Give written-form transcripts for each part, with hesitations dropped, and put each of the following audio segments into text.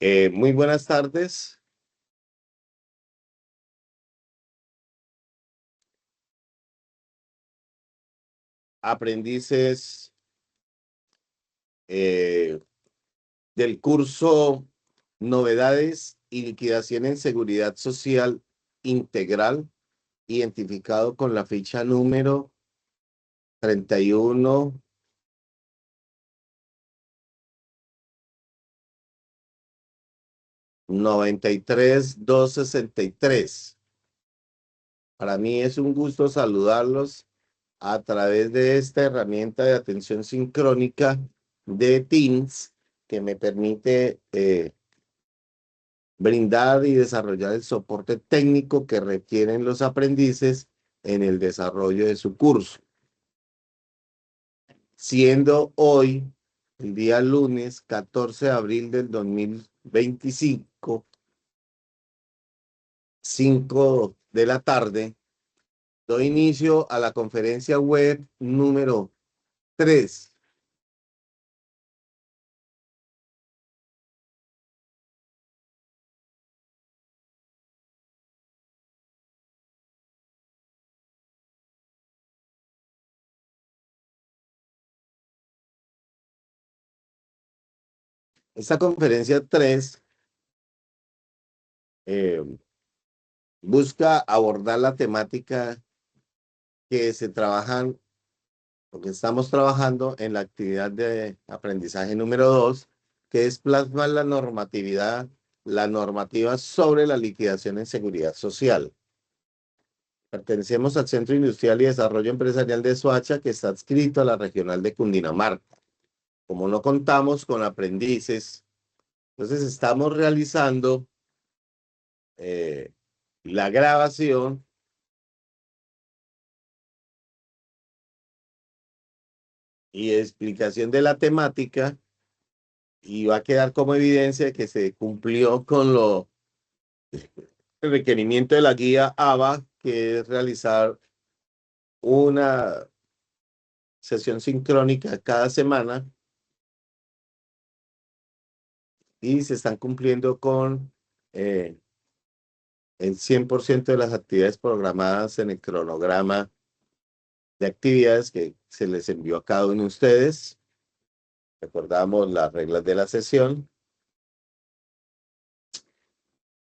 Muy buenas tardes. Aprendices eh, del curso Novedades y Liquidación en Seguridad Social Integral, identificado con la ficha número 31 93 263. Para mí es un gusto saludarlos a través de esta herramienta de atención sincrónica de Teams que me permite brindar y desarrollar el soporte técnico que requieren los aprendices en el desarrollo de su curso. Siendo hoy el día lunes 14 de abril del 2025, 5 de la tarde, doy inicio a la conferencia web número 3. Esta conferencia 3 eh, busca abordar la temática que se trabajan, porque estamos trabajando en la actividad de aprendizaje número 2, que es plasmar la normativa sobre la liquidación en seguridad social. Pertenecemos al Centro Industrial y Desarrollo Empresarial de Soacha, que está adscrito a la regional de Cundinamarca. Como no contamos con aprendices, entonces estamos realizando eh, la grabación y explicación de la temática, y va a quedar como evidencia que se cumplió con el requerimiento de la guía ABA, que es realizar una sesión sincrónica cada semana, y se están cumpliendo con eh, el 100% de las actividades programadas en el cronograma de actividades que se les envió a cada uno de ustedes. Recordamos las reglas de la sesión.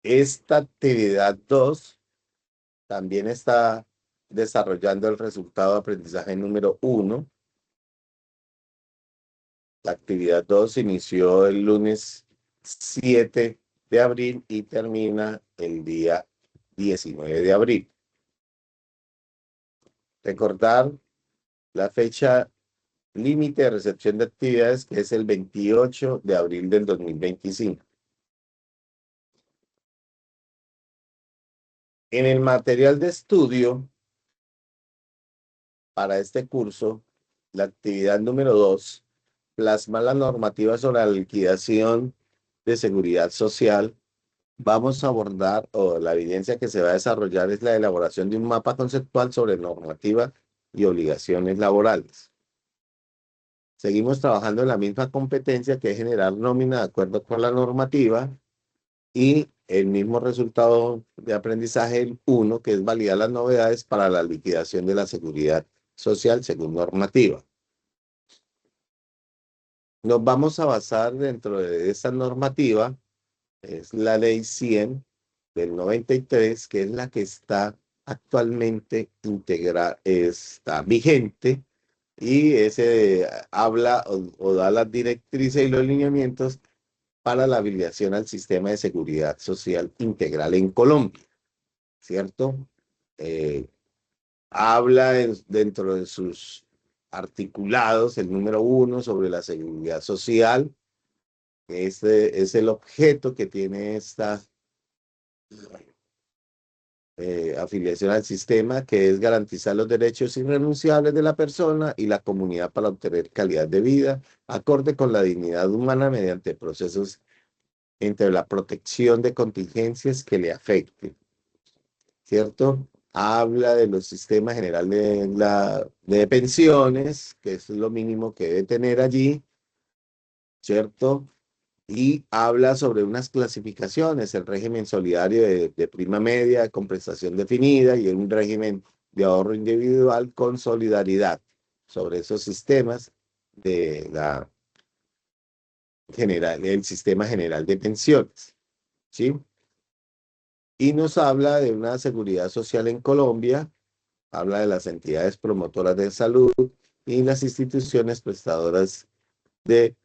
Esta actividad 2 también está desarrollando el resultado de aprendizaje número 1. La actividad 2 inició el lunes 7 de abril y termina el día 19 de abril. Recordar la fecha límite de recepción de actividades, que es el 28 de abril del 2025. En el material de estudio para este curso, la actividad número 2 plasma la normativa sobre la liquidación de seguridad social. Vamos a abordar, o la evidencia que se va a desarrollar es la elaboración de un mapa conceptual sobre normativa y obligaciones laborales. Seguimos trabajando en la misma competencia, que es generar nómina de acuerdo con la normativa, y el mismo resultado de aprendizaje, el 1, que es validar las novedades para la liquidación de la seguridad social según normativa. Nos vamos a basar dentro de esta normativa, es la ley 100 del 93, que es la que está actualmente está vigente, y ese habla o da las directrices y los lineamientos para la afiliación al sistema de seguridad social integral en Colombia, ¿cierto? Eh, Habla dentro de sus articulados, el número 1 sobre la seguridad social. Este es el objeto que tiene esta afiliación al sistema, que es garantizar los derechos irrenunciables de la persona y la comunidad para obtener calidad de vida acorde con la dignidad humana mediante procesos entre la protección de contingencias que le afecten, ¿cierto? Habla de los sistemas generales de pensiones, que es lo mínimo que debe tener allí, ¿cierto? y habla sobre unas clasificaciones, el régimen solidario de prima media con prestación definida y un régimen de ahorro individual con solidaridad sobre esos sistemas de la general, el sistema general de pensiones, ¿sí? Y nos habla de una seguridad social en Colombia, habla de las entidades promotoras de salud y las instituciones prestadoras de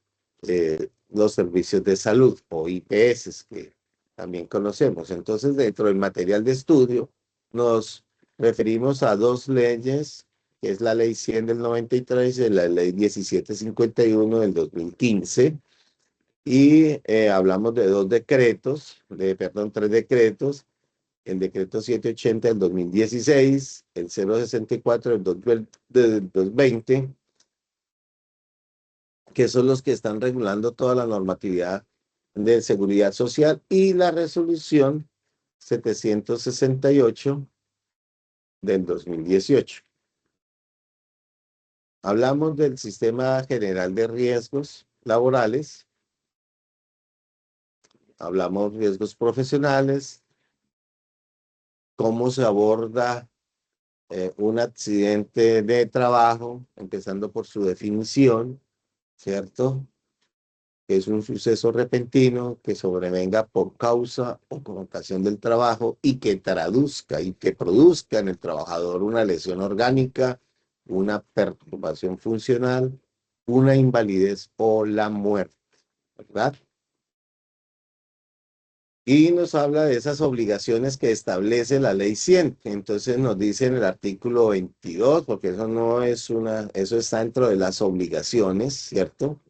los servicios de salud o IPS que también conocemos. Entonces, dentro del material de estudio nos referimos a dos leyes, que es la Ley 100 del 93 y la Ley 1751 del 2015, y hablamos de dos decretos, perdón, tres decretos, el decreto 780 del 2016, el 064 del 2020, que son los que están regulando toda la normatividad de seguridad social, y la resolución 768 del 2018. Hablamos del sistema general de riesgos laborales, hablamos riesgos profesionales, cómo se aborda un accidente de trabajo, empezando por su definición, ¿cierto? Que es un suceso repentino que sobrevenga por causa o con ocasión del trabajo y que traduzca y que produzca en el trabajador una lesión orgánica, una perturbación funcional, una invalidez o la muerte, ¿verdad? Y nos habla de esas obligaciones que establece la ley 100. Entonces nos dice en el artículo 22, porque eso no es eso está dentro de las obligaciones, ¿cierto?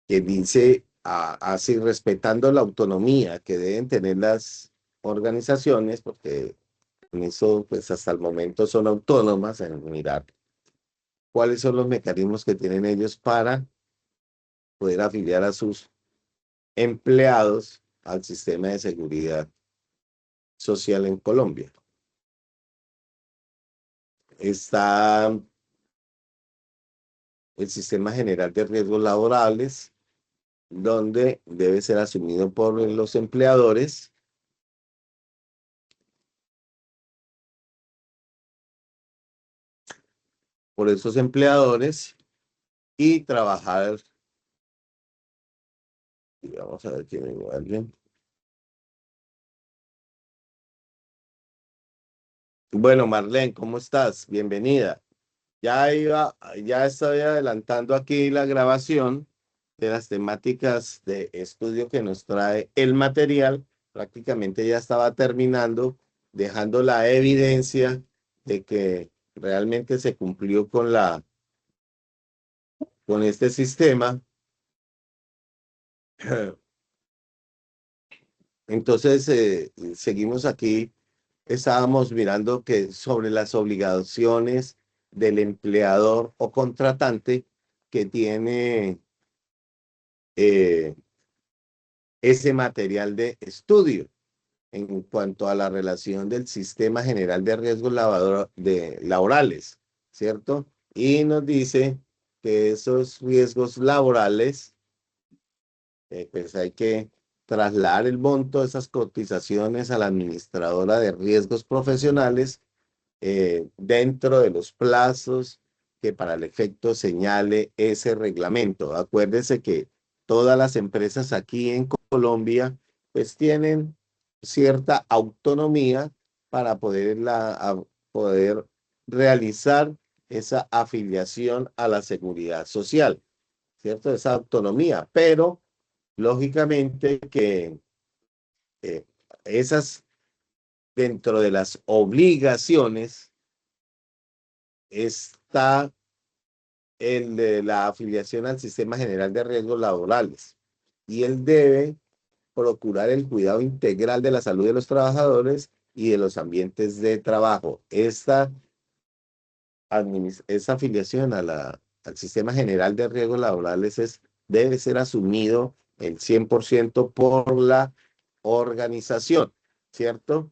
Que dice así, respetando la autonomía que deben tener las organizaciones, porque en eso, pues hasta el momento son autónomas en mirar cuáles son los mecanismos que tienen ellos para poder afiliar a sus empleados al sistema de seguridad social en Colombia. Está el sistema general de riesgos laborales, donde debe ser asumido por los empleadores, por esos empleadores, y trabajar, y vamos a ver quién me alguien. Bueno, Marlene, ¿cómo estás? Bienvenida. Ya estoy adelantando aquí la grabación de las temáticas de estudio que nos trae el material. Prácticamente ya estaba terminando, dejando la evidencia de que realmente se cumplió con este sistema. Entonces, seguimos aquí. Estábamos mirando que sobre las obligaciones del empleador o contratante que tiene eh, ese material de estudio en cuanto a la relación del sistema general de riesgos laborales, ¿cierto? Y nos dice que esos riesgos laborales, pues hay que trasladar el monto de esas cotizaciones a la administradora de riesgos profesionales dentro de los plazos que para el efecto señale ese reglamento. Acuérdese que todas las empresas aquí en Colombia pues tienen cierta autonomía para poder realizar esa afiliación a la seguridad social, ¿cierto? Esa autonomía, pero lógicamente que eh, esas dentro de las obligaciones está el de la afiliación al Sistema General de Riesgos Laborales. Y él debe procurar el cuidado integral de la salud de los trabajadores y de los ambientes de trabajo. Esa afiliación al Sistema General de Riesgos Laborales debe ser asumido el 100% por la organización, ¿cierto?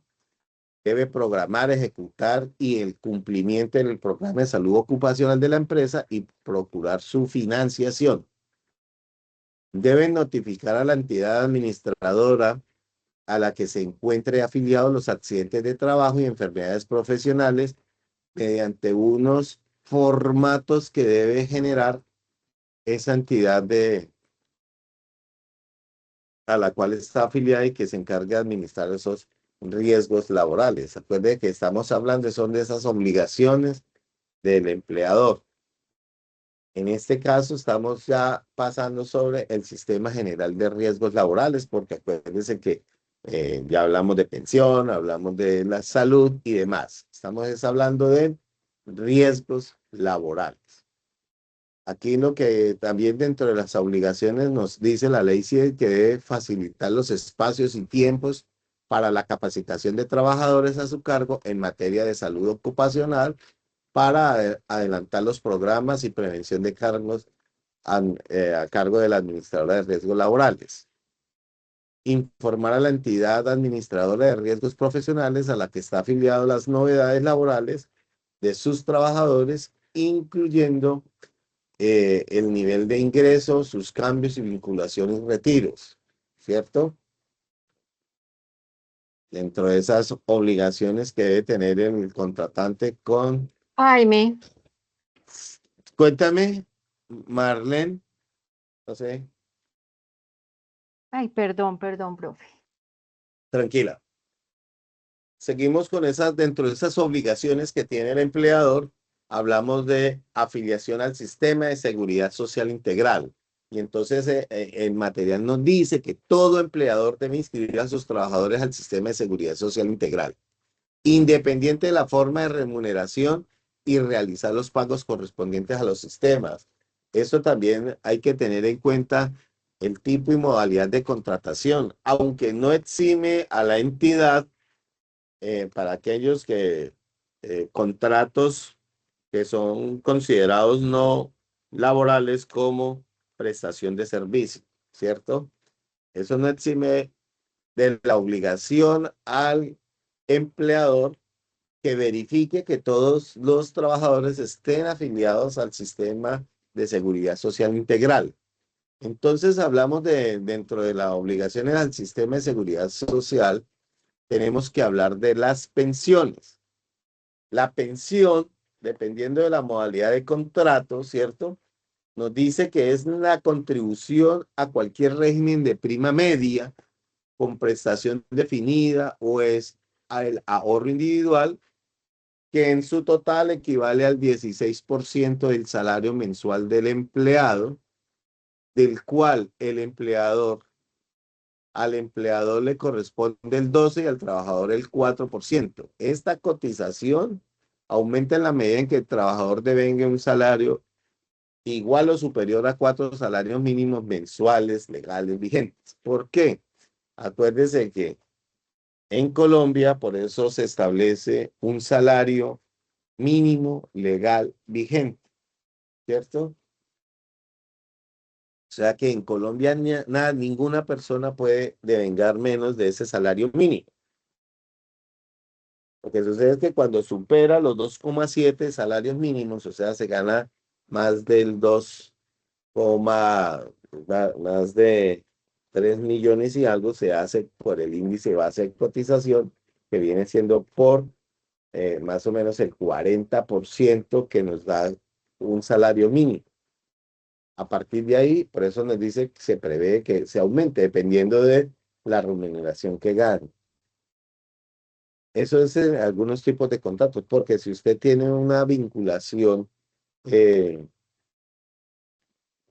Debe programar, ejecutar y el cumplimiento del programa de salud ocupacional de la empresa y procurar su financiación. deben notificar a la entidad administradora a la que se encuentre afiliado los accidentes de trabajo y enfermedades profesionales mediante unos formatos que debe generar esa entidad a la cual está afiliada y que se encargue de administrar esos riesgos laborales. Acuerde que estamos hablando son de esas obligaciones del empleador. En este caso estamos ya pasando sobre el sistema general de riesgos laborales, porque acuérdense que ya hablamos de pensión, hablamos de la salud y demás. Estamos hablando de riesgos laborales. Aquí lo que también dentro de las obligaciones nos dice la ley CIE que debe facilitar los espacios y tiempos para la capacitación de trabajadores a su cargo en materia de salud ocupacional para adelantar los programas y prevención de cargos a cargo de la administradora de riesgos laborales. Informar a la entidad administradora de riesgos profesionales a la que está afiliado las novedades laborales de sus trabajadores, incluyendo el nivel de ingresos, sus cambios y vinculaciones y retiros, ¿cierto? Dentro de esas obligaciones que debe tener el contratante con... Jaime. Cuéntame, Marlene, no sé, Ay, perdón, profe. tranquila. Seguimos con esas, dentro de esas obligaciones que tiene el empleador, hablamos de afiliación al sistema de seguridad social integral. Y entonces el material nos dice que todo empleador debe inscribir a sus trabajadores al sistema de seguridad social integral, independiente de la forma de remuneración y realizar los pagos correspondientes a los sistemas. Eso también hay que tener en cuenta el tipo y modalidad de contratación, aunque no exime a la entidad para aquellos que contratos que son considerados no laborales como prestación de servicio, ¿cierto? Eso no exime de la obligación al empleador que verifique que todos los trabajadores estén afiliados al sistema de seguridad social integral. Entonces hablamos de, dentro de las obligaciones al sistema de seguridad social, tenemos que hablar de las pensiones. La pensión, dependiendo de la modalidad de contrato, ¿cierto? Nos dice que es la contribución a cualquier régimen de prima media con prestación definida o es el ahorro individual que en su total equivale al 16% del salario mensual del empleado, del cual al empleador le corresponde el 12% y al trabajador el 4%. Esta cotización aumenta en la medida en que el trabajador devenga un salario igual o superior a 4 salarios mínimos mensuales legales vigentes. ¿Por qué? Acuérdese que en Colombia, por eso se establece un salario mínimo legal vigente, ¿cierto? O sea que en Colombia ninguna persona puede devengar menos de ese salario mínimo. Lo que sucede es que cuando supera los 2,7 salarios mínimos, o sea, se gana más del 2, más de 3 millones y algo, se hace por el índice base de cotización, que viene siendo por más o menos el 40% que nos da un salario mínimo. A partir de ahí, por eso nos dice que se prevé que se aumente dependiendo de la remuneración que gane. Eso es en algunos tipos de contratos, porque si usted tiene una vinculación eh,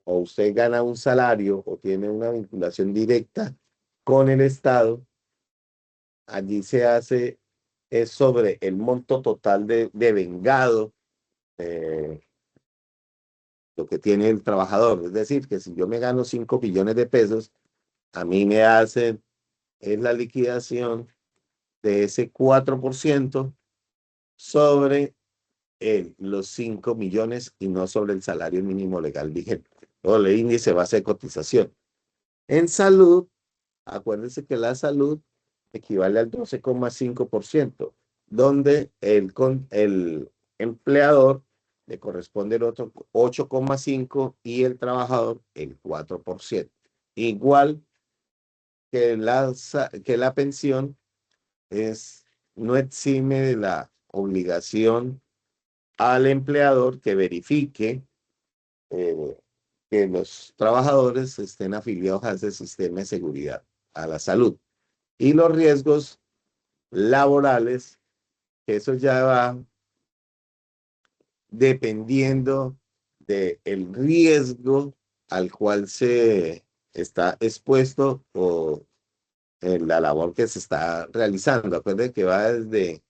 o usted gana un salario o tiene una vinculación directa con el Estado, allí se hace, es sobre el monto total de vengado, eh, lo que tiene el trabajador. Es decir, que si yo me gano 5 millones de pesos, a mí me hacen es la liquidación de ese 4% sobre los 5 millones y no sobre el salario mínimo legal vigente o el índice base de cotización. En salud, acuérdense que la salud equivale al 12,5%, donde el empleador le corresponde el otro 8,5% y el trabajador el 4%. igual que la pensión, no exime de la obligación al empleador que verifique eh, que los trabajadores estén afiliados a ese sistema de seguridad, a la salud. Y los riesgos laborales, que eso ya va dependiendo del riesgo al cual se está expuesto o en la labor que se está realizando. Acuérdense que va desde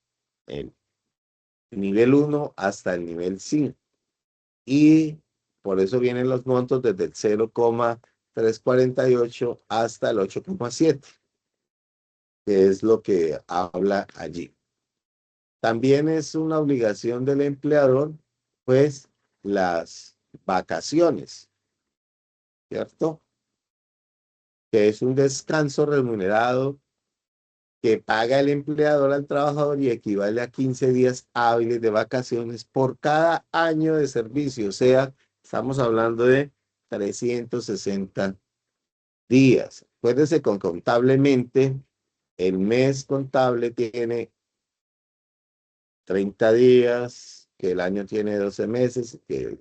el nivel 1 hasta el nivel 5. Y por eso vienen los montos desde el 0,348 hasta el 8,7, que es lo que habla allí. También es una obligación del empleador, pues, las vacaciones, ¿cierto? Que es un descanso remunerado que paga el empleador al trabajador y equivale a 15 días hábiles de vacaciones por cada año de servicio. O sea, estamos hablando de 360 días. Acuérdense, contablemente, el mes contable tiene 30 días, que el año tiene 12 meses, que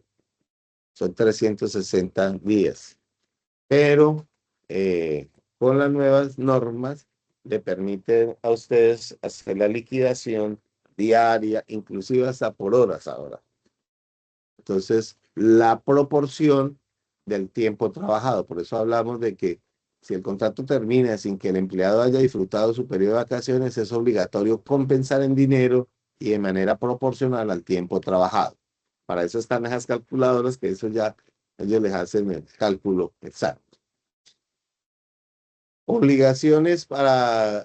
son 360 días. Pero con las nuevas normas le permiten a ustedes hacer la liquidación diaria, inclusive hasta por horas ahora. Entonces, la proporción del tiempo trabajado. Por eso hablamos de que si el contrato termina sin que el empleado haya disfrutado su periodo de vacaciones, es obligatorio compensar en dinero y de manera proporcional al tiempo trabajado. Para eso están esas calculadoras, que eso ya ellos les hacen el cálculo exacto. Obligaciones para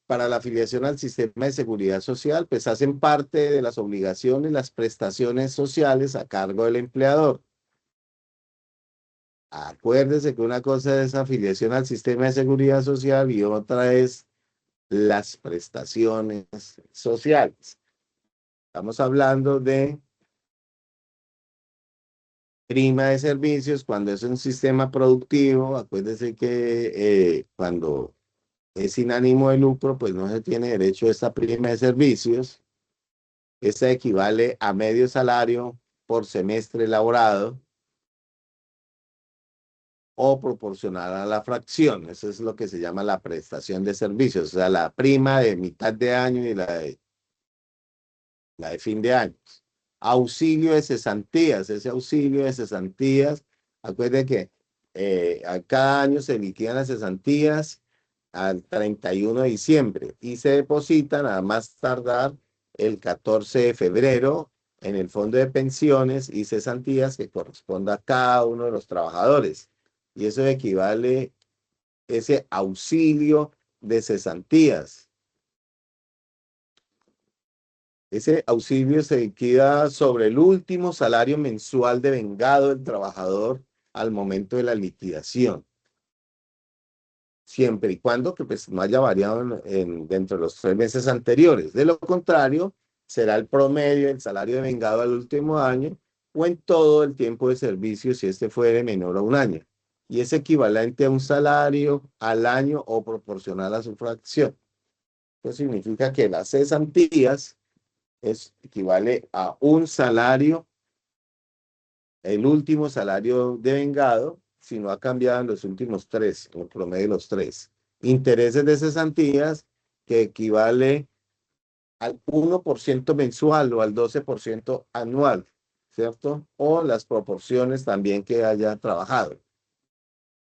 la afiliación al sistema de seguridad social, pues hacen parte de las obligaciones, las prestaciones sociales a cargo del empleador. Acuérdese que una cosa es afiliación al sistema de seguridad social y otra es las prestaciones sociales. Estamos hablando de prima de servicios cuando es un sistema productivo. Acuérdese que cuando es sin ánimo de lucro, pues no se tiene derecho a esta prima de servicios. Esta equivale a medio salario por semestre elaborado o proporcional a la fracción. Eso es lo que se llama la prestación de servicios, o sea, la prima de mitad de año y la de fin de año. Auxilio de cesantías, ese auxilio de cesantías, acuérdense que a cada año se liquidan las cesantías al 31 de diciembre y se depositan a más tardar el 14 de febrero en el fondo de pensiones y cesantías que corresponda a cada uno de los trabajadores. Y eso equivale, ese auxilio de cesantías. Ese auxilio se liquida sobre el último salario mensual devengado del trabajador al momento de la liquidación, siempre y cuando que pues, no haya variado dentro de los 3 meses anteriores. De lo contrario, será el promedio del salario devengado al último año o en todo el tiempo de servicio si este fuere menor a un año. Y es equivalente a un salario al año o proporcional a su fracción. Eso significa que las cesantías equivale a un salario, el último salario devengado, si no ha cambiado en los últimos 3, en el promedio de los 3. Intereses de cesantías, que equivale al 1% mensual o al 12% anual, ¿cierto? O las proporciones también que haya trabajado.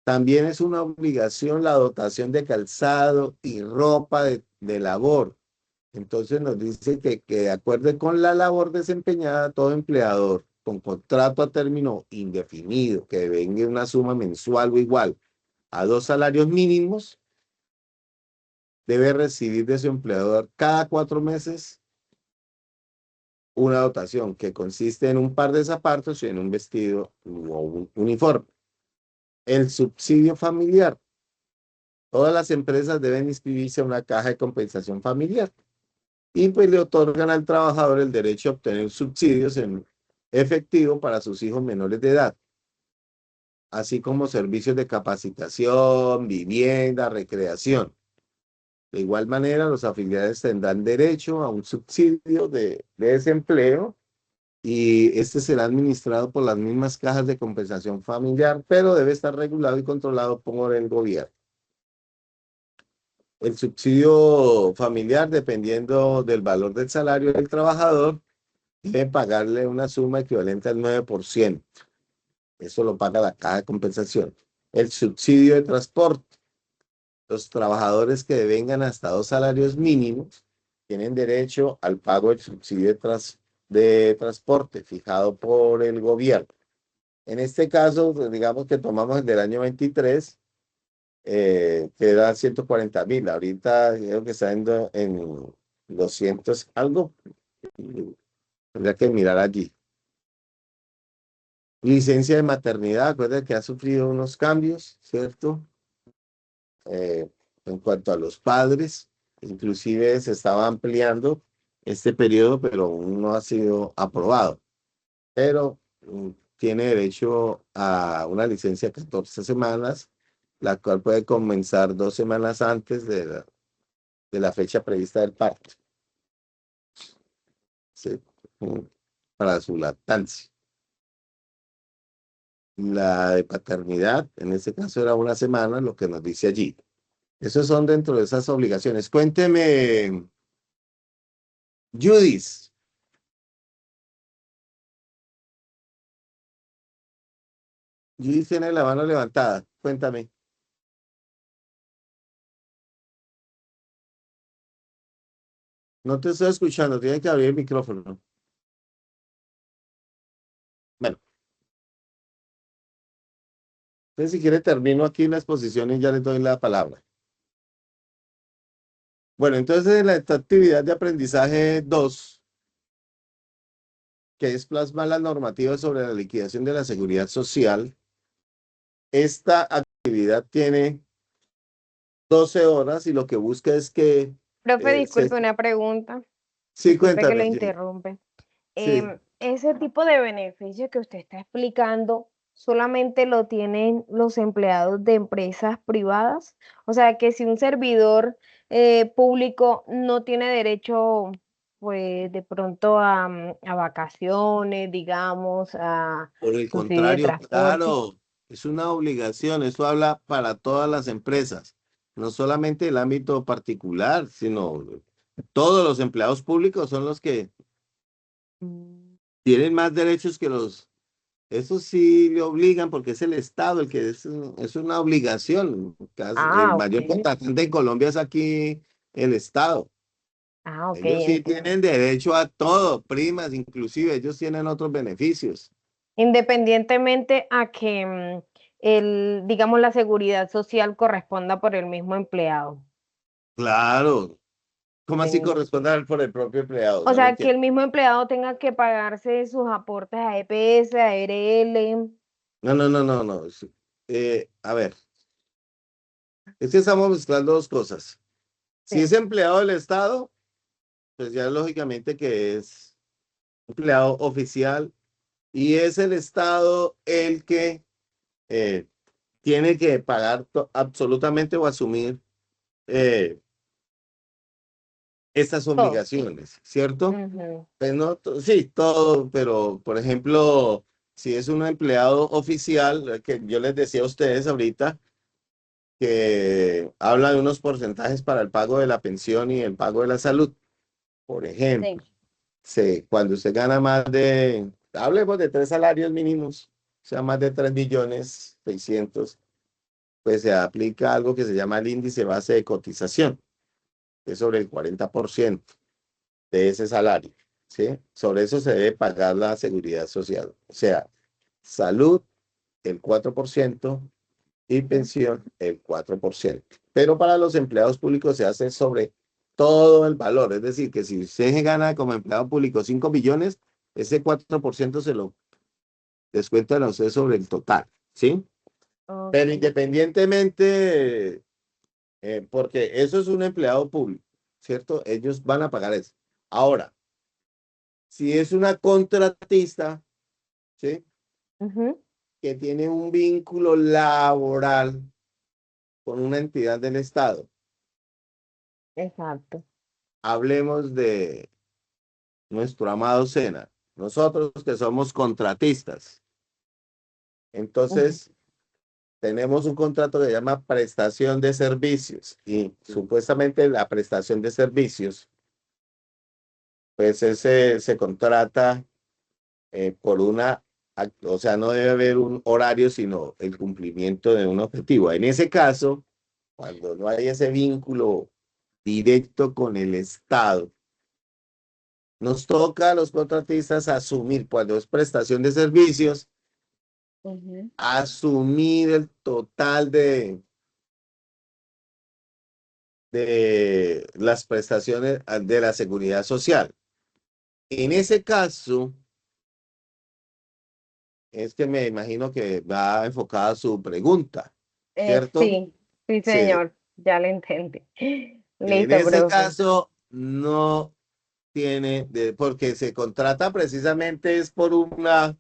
También es una obligación la dotación de calzado y ropa de labor. Entonces nos dice que de acuerdo con la labor desempeñada, todo empleador con contrato a término indefinido que devenga una suma mensual o igual a 2 salarios mínimos, debe recibir de su empleador cada 4 meses una dotación que consiste en un par de zapatos y en un vestido o un uniforme. El subsidio familiar. Todas las empresas deben inscribirse a una caja de compensación familiar y pues le otorgan al trabajador el derecho a obtener subsidios en efectivo para sus hijos menores de edad. así como servicios de capacitación, vivienda, recreación. De igual manera, los afiliados tendrán derecho a un subsidio de desempleo y este será administrado por las mismas cajas de compensación familiar, pero debe estar regulado y controlado por el gobierno. El subsidio familiar, dependiendo del valor del salario del trabajador, debe pagarle una suma equivalente al 9%. Eso lo paga la caja de compensación. El subsidio de transporte. Los trabajadores que devengan hasta 2 salarios mínimos tienen derecho al pago del subsidio de transporte fijado por el gobierno. En este caso, pues, digamos que tomamos el del año 23, que era 140.000. Ahorita creo que está en 200 algo. Tendría que mirar allí. Licencia de maternidad, acuérdense que ha sufrido unos cambios, ¿cierto? Eh, en cuanto a los padres, inclusive se estaba ampliando este periodo, pero aún no ha sido aprobado. Pero tiene derecho a una licencia de 14 semanas, la cual puede comenzar 2 semanas antes de la fecha prevista del parto, ¿sí? Mm, Para su lactancia. La de paternidad, en este caso era 1 semana, lo que nos dice allí. Esos son dentro de esas obligaciones. Cuénteme, Judith. Judith tiene la mano levantada. Cuéntame. No te estoy escuchando. Tienes que abrir el micrófono. Bueno, entonces si quiere termino aquí la exposición y ya le doy la palabra. Bueno, entonces en esta actividad de aprendizaje 2, que es plasmar la normativa sobre la liquidación de la seguridad social, esta actividad tiene 12 horas y lo que busca es que Profe, se... disculpe una pregunta. Sí, Disculpe que lo cuéntame, Judith. interrumpe. Sí. Ese tipo de beneficio que usted está explicando, ¿solamente lo tienen los empleados de empresas privadas? O sea, que si un servidor público no tiene derecho, pues de pronto a vacaciones, digamos, a Por el subsidio de contrario, transporte. claro, es una obligación, eso habla para todas las empresas, no solamente el ámbito particular, sino todos los empleados públicos son los que Mm. tienen más derechos que los, eso sí le obligan porque es el Estado el que es una obligación. El Ah, ok. mayor contratante en Colombia es aquí el Estado. Ah, ok, Ellos sí entiendo. tienen derecho a todo, primas, inclusive ellos tienen otros beneficios. Independientemente a que digamos, la seguridad social corresponda por el mismo empleado. Claro, ¿cómo así Eh, corresponde por el propio empleado? o No lo sea, que entiendo. el mismo empleado tenga que pagarse sus aportes a EPS, a ARL. No, no, no, no, no. A ver, es que estamos mezclando dos cosas. Si Sí. es empleado del Estado, pues ya lógicamente que es empleado oficial y es el Estado el que eh, tiene que pagar absolutamente o asumir eh, estas Todo. obligaciones, ¿cierto? Ujú. Pues no, sí, todo, pero por ejemplo, si es un empleado oficial, que yo les decía a ustedes ahorita, que habla de unos porcentajes para el pago de la pensión y el pago de la salud. Por Sí. ejemplo, cuando usted gana más hablemos de 3 salarios mínimos, o sea, más de 3.600.000, pues se aplica algo que se llama el índice base de cotización, que es sobre el 40% de ese salario, ¿sí? Sobre eso se debe pagar la seguridad social, o sea, salud el 4% y Ujú. pensión el 4%. Pero para los empleados públicos se hace sobre todo el valor, es decir, que si usted gana como empleado público 5 millones, ese 4% se lo descuentan a usted sobre el total, ¿sí? Pero Ok. independientemente, porque eso es un empleado público, ¿cierto? Ellos van a pagar eso. Ahora, si es una contratista, ¿sí? Ujú. que tiene un vínculo laboral con una entidad del Estado. Exacto. Hablemos de nuestro amado SENA, nosotros que somos contratistas. Ujú, Entonces, tenemos un contrato que se llama prestación de servicios y supuestamente la prestación de servicios, pues ese se contrata por una, o sea, no debe haber un horario, sino el cumplimiento de un objetivo. En ese caso, cuando no hay ese vínculo directo con el Estado, nos toca a los contratistas asumir, cuando es prestación de servicios, ujú. asumir el total de las prestaciones de la seguridad social. En ese caso, es que me imagino que va enfocada su pregunta, ¿cierto? Sí, sí, Sí. señor, ya lo entendí. En Listo, ese profe. caso, no tiene, porque se contrata precisamente es por Por una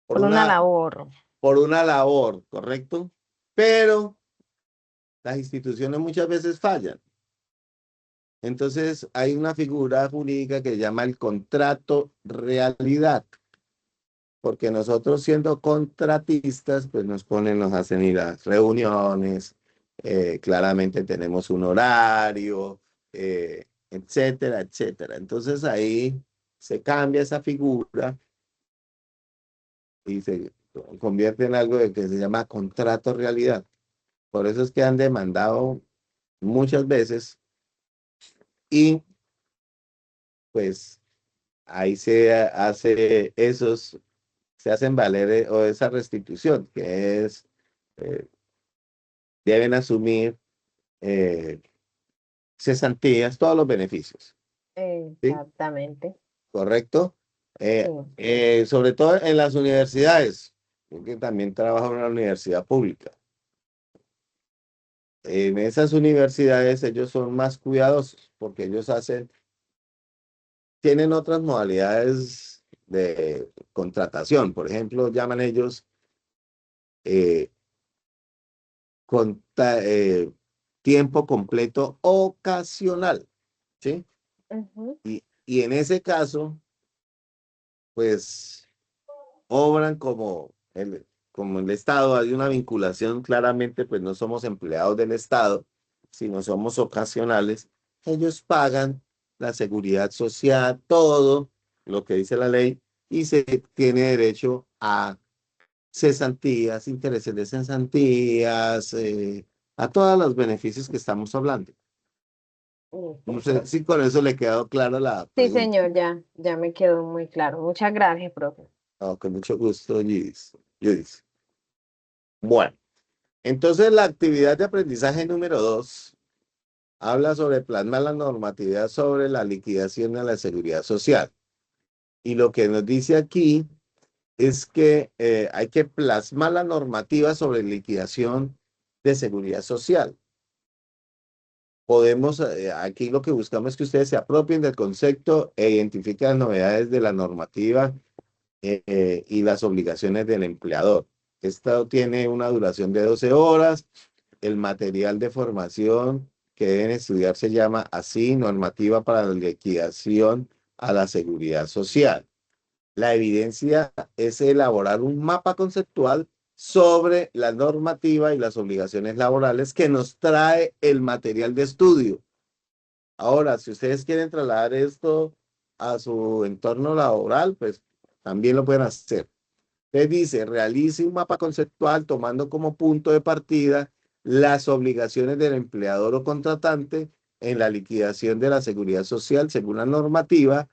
una, labor. por una labor, ¿correcto? Pero las instituciones muchas veces fallan. Entonces, hay una figura jurídica que se llama el contrato realidad, porque nosotros siendo contratistas, pues nos hacen ir a reuniones, claramente tenemos un horario, etcétera, etcétera. Entonces ahí se cambia esa figura y se convierte en algo de que se llama contrato realidad. Por eso es que han demandado muchas veces y pues ahí se hacen valer o esa restitución, que es, eh, deben asumir eh, cesantías, todos los beneficios, ¿sí? Exactamente. ¿Correcto? Sí. Sobre todo en las universidades, porque también trabajo en una universidad pública. En esas universidades ellos son más cuidadosos porque ellos tienen otras modalidades de contratación. Por ejemplo, llaman ellos eh, conta- tiempo completo ocasional, ¿sí? Ujú. Y en ese caso, pues obran como el Estado, hay una vinculación claramente, pues no somos empleados del Estado, sino somos ocasionales. Ellos pagan la seguridad social, todo lo que dice la ley, y se tiene derecho a cesantías, intereses de cesantías, a todos los beneficios que estamos hablando. No Listo, sé profe. si con eso le quedó clara la Sí, pregunta. señor, ya me quedó muy claro. Muchas gracias, profe. Oh, con mucho gusto, Judith. Judith. Bueno, entonces la actividad de aprendizaje número 2 habla sobre plasmar la normatividad sobre la liquidación de la seguridad social. Y lo que nos dice aquí es que hay que plasmar la normativa sobre liquidación de seguridad social. Podemos, aquí lo que buscamos es que ustedes se apropien del concepto e identifiquen las novedades de la normativa y las obligaciones del empleador. Esto tiene una duración de 12 horas. El material de formación que deben estudiar se llama así, Normativa para la liquidación a la seguridad social. La evidencia es elaborar un mapa conceptual sobre la normativa y las obligaciones laborales que nos trae el material de estudio. Ahora, si ustedes quieren trasladar esto a su entorno laboral, pues también lo pueden hacer. Les dice, realice un mapa conceptual tomando como punto de partida las obligaciones del empleador o contratante en la liquidación de la seguridad social según la normativa,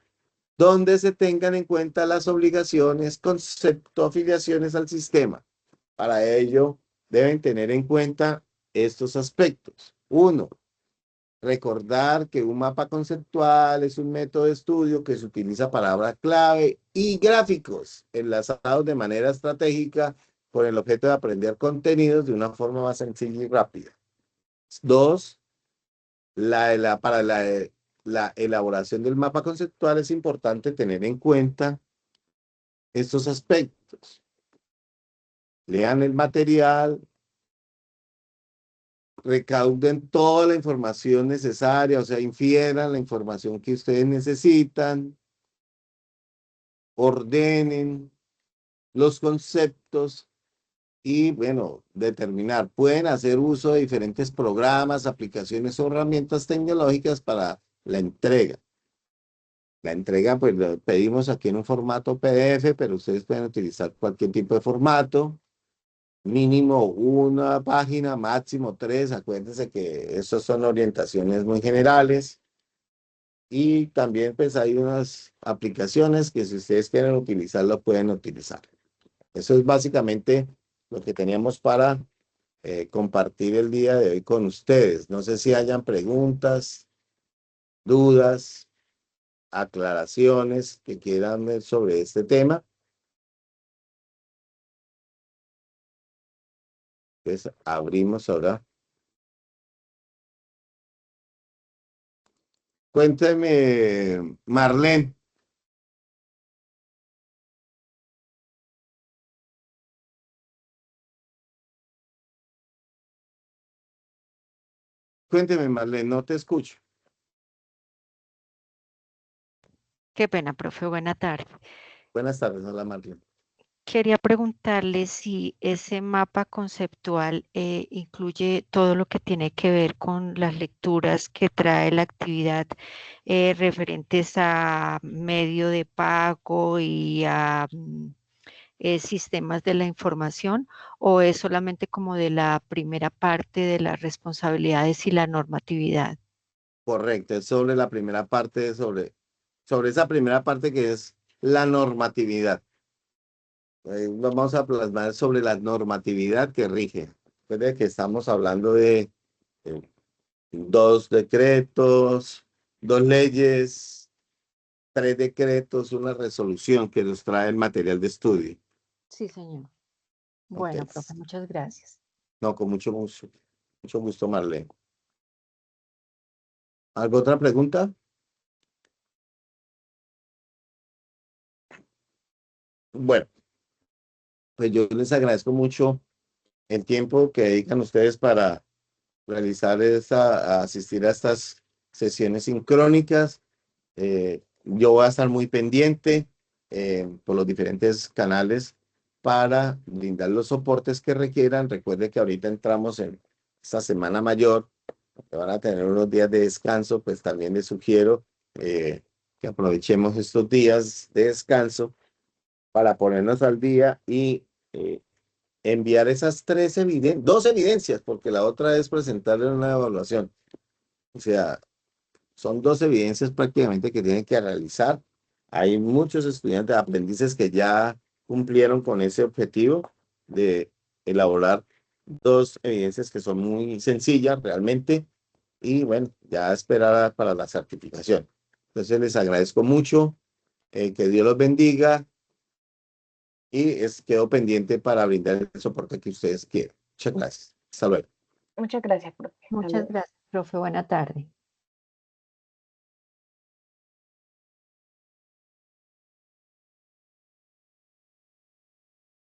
donde se tengan en cuenta las obligaciones, concepto, afiliaciones al sistema. Para ello, deben tener en cuenta estos aspectos. Uno, recordar que un mapa conceptual es un método de estudio que se utiliza palabra clave y gráficos enlazados de manera estratégica con el objeto de aprender contenidos de una forma más sencilla y rápida. Dos, para la elaboración del mapa conceptual es importante tener en cuenta estos aspectos. lean el material, recauden toda la información necesaria, o sea, infieran la información que ustedes necesitan, ordenen los conceptos y, bueno, determinar. Pueden hacer uso de diferentes programas, aplicaciones o herramientas tecnológicas para la entrega. La entrega, pues, lo pedimos aquí en un formato PDF, pero ustedes pueden utilizar cualquier tipo de formato. Mínimo una página, máximo 3. Acuérdense que esas son orientaciones muy generales. Y también, pues, hay unas aplicaciones que si ustedes quieren utilizarlo, pueden utilizar. Eso es básicamente lo que teníamos para compartir el día de hoy con ustedes. No sé si hayan preguntas, dudas, aclaraciones que quieran ver sobre este tema. Pues abrimos ahora. Cuénteme, Marlene. Cuénteme, Marlene, no te escucho. Qué pena, profe. Buena tarde. Buenas tardes, hola, Marlene. Quería preguntarle si ese mapa conceptual incluye todo lo que tiene que ver con las lecturas que trae la actividad referentes a medio de pago y a sistemas de la información, o es solamente como de la primera parte de las responsabilidades y la normatividad. Correcto, es sobre la primera parte, sobre esa primera parte que es la normatividad. Vamos a plasmar sobre la normatividad que rige. Recuerde que estamos hablando de 2 decretos, 2 leyes, 3 decretos, una resolución que nos trae el material de estudio. Sí, señor. Ok. Bueno, profe, muchas gracias. No, con mucho gusto, Marlene. ¿Alguna otra pregunta? Bueno, pues yo les agradezco mucho el tiempo que dedican ustedes para realizar asistir a estas sesiones sincrónicas. Yo voy a estar muy pendiente por los diferentes canales para brindar los soportes que requieran. Recuerde que ahorita entramos en esta semana mayor, que van a tener unos días de descanso, pues también les sugiero que aprovechemos estos días de descanso para ponernos al día y enviar esas 2 evidencias, porque la otra es presentarle una evaluación. O sea, son 2 evidencias prácticamente que tienen que realizar. Hay muchos estudiantes, aprendices que ya cumplieron con ese objetivo de elaborar 2 evidencias que son muy sencillas realmente y bueno, ya esperar para la certificación. Entonces les agradezco mucho, que Dios los bendiga y quedo pendiente para brindar el soporte que ustedes quieran. Muchas gracias. Hasta luego. Muchas gracias, profe. Hasta Muchas luego. gracias, profe. Buena tarde.